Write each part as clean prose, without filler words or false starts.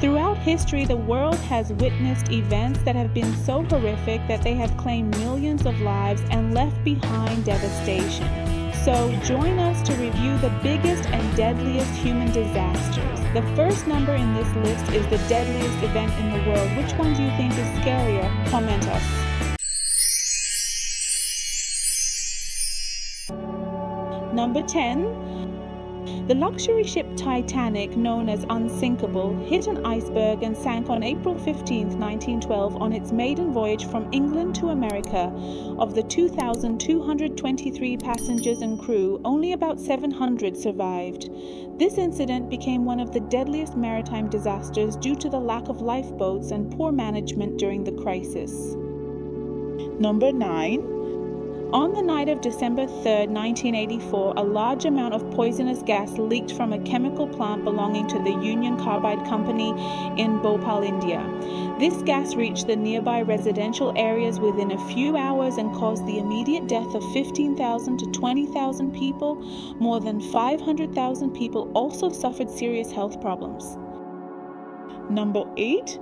Throughout history, the world has witnessed events that have been so horrific that they have claimed millions of lives and left behind devastation. So join us to review the biggest and deadliest human disasters. The first number in this list is the deadliest event in the world. Which one do you think is scarier? Comment us. Number 10. The luxury ship Titanic, known as Unsinkable, hit an iceberg and sank on April 15, 1912 on its maiden voyage from England to America. Of the 2,223 passengers and crew, only about 700 survived. This incident became one of the deadliest maritime disasters due to the lack of lifeboats and poor management during the crisis. Number 9. On the night of December 3, 1984, a large amount of poisonous gas leaked from a chemical plant belonging to the Union Carbide Company in Bhopal, India. This gas reached the nearby residential areas within a few hours and caused the immediate death of 15,000 to 20,000 people. More than 500,000 people also suffered serious health problems. Number 8.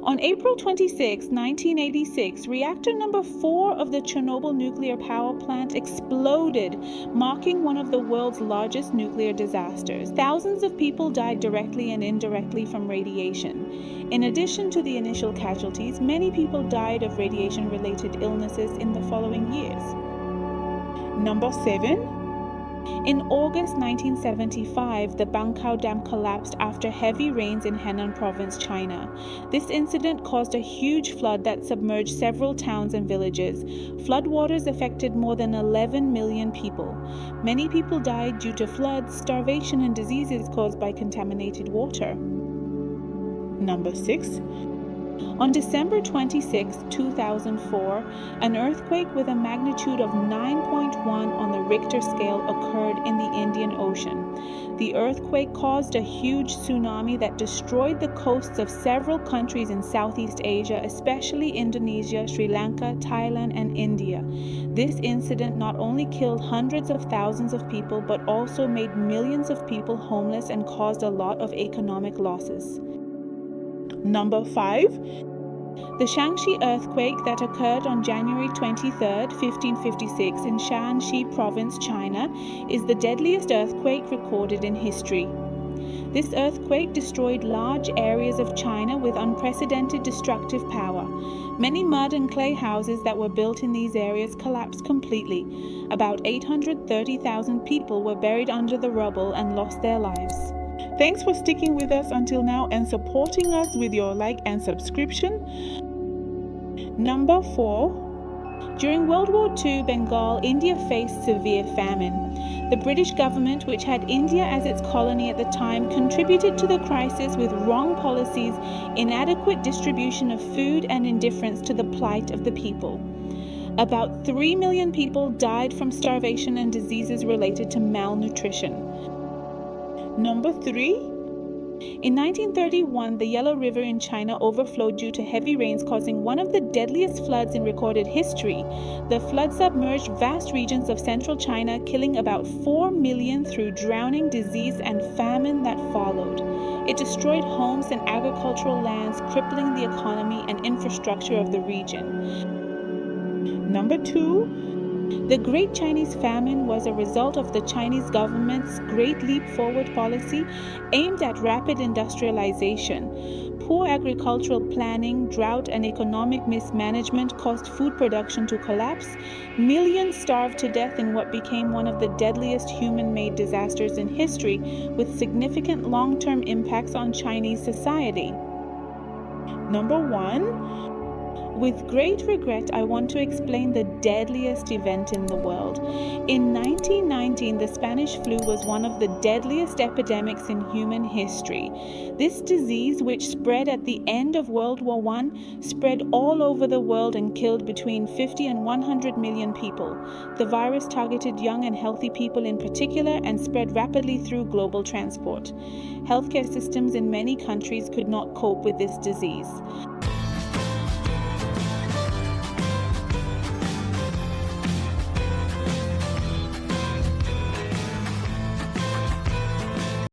On April 26, 1986, reactor number 4 of the Chernobyl nuclear power plant exploded, marking one of the world's largest nuclear disasters. Thousands of people died directly and indirectly from radiation. In addition to the initial casualties, many people died of radiation-related illnesses in the following years. Number 7. In August 1975, the Bangkao Dam collapsed after heavy rains in Henan Province, China. This incident caused a huge flood that submerged several towns and villages. Floodwaters affected more than 11 million people. Many people died due to floods, starvation, and diseases caused by contaminated water. Number 6. On December 26, 2004, an earthquake with a magnitude of 9.1 on the Richter scale occurred in the Indian Ocean. The earthquake caused a huge tsunami that destroyed the coasts of several countries in Southeast Asia, especially Indonesia, Sri Lanka, Thailand, and India. This incident not only killed hundreds of thousands of people, but also made millions of people homeless and caused a lot of economic losses. Number 5. The Shaanxi earthquake that occurred on January 23, 1556 in Shaanxi Province, China, is the deadliest earthquake recorded in history. This earthquake destroyed large areas of China with unprecedented destructive power. Many mud and clay houses that were built in these areas collapsed completely. About 830,000 people were buried under the rubble and lost their lives. Thanks for sticking with us until now and supporting us with your like and subscription. Number 4. During World War II, Bengal, India faced severe famine. The British government, which had India as its colony at the time, contributed to the crisis with wrong policies, inadequate distribution of food, and indifference to the plight of the people. About 3 million people died from starvation and diseases related to malnutrition. Number 3. In 1931, the Yellow River in China overflowed due to heavy rains, causing one of the deadliest floods in recorded history. The flood submerged vast regions of central China, killing about 4 million through drowning, disease, and famine that followed. It destroyed homes and agricultural lands, crippling the economy and infrastructure of the region. Number 2. The Great Chinese Famine was a result of the Chinese government's Great Leap Forward policy aimed at rapid industrialization. Poor agricultural planning, drought, and economic mismanagement caused food production to collapse. Millions starved to death in what became one of the deadliest human-made disasters in history, with significant long-term impacts on Chinese society. Number 1. With great regret, I want to explain the deadliest event in the world. In 1919, the Spanish flu was one of the deadliest epidemics in human history. This disease, which spread at the end of World War I, spread all over the world and killed between 50 and 100 million people. The virus targeted young and healthy people in particular and spread rapidly through global transport. Healthcare systems in many countries could not cope with this disease.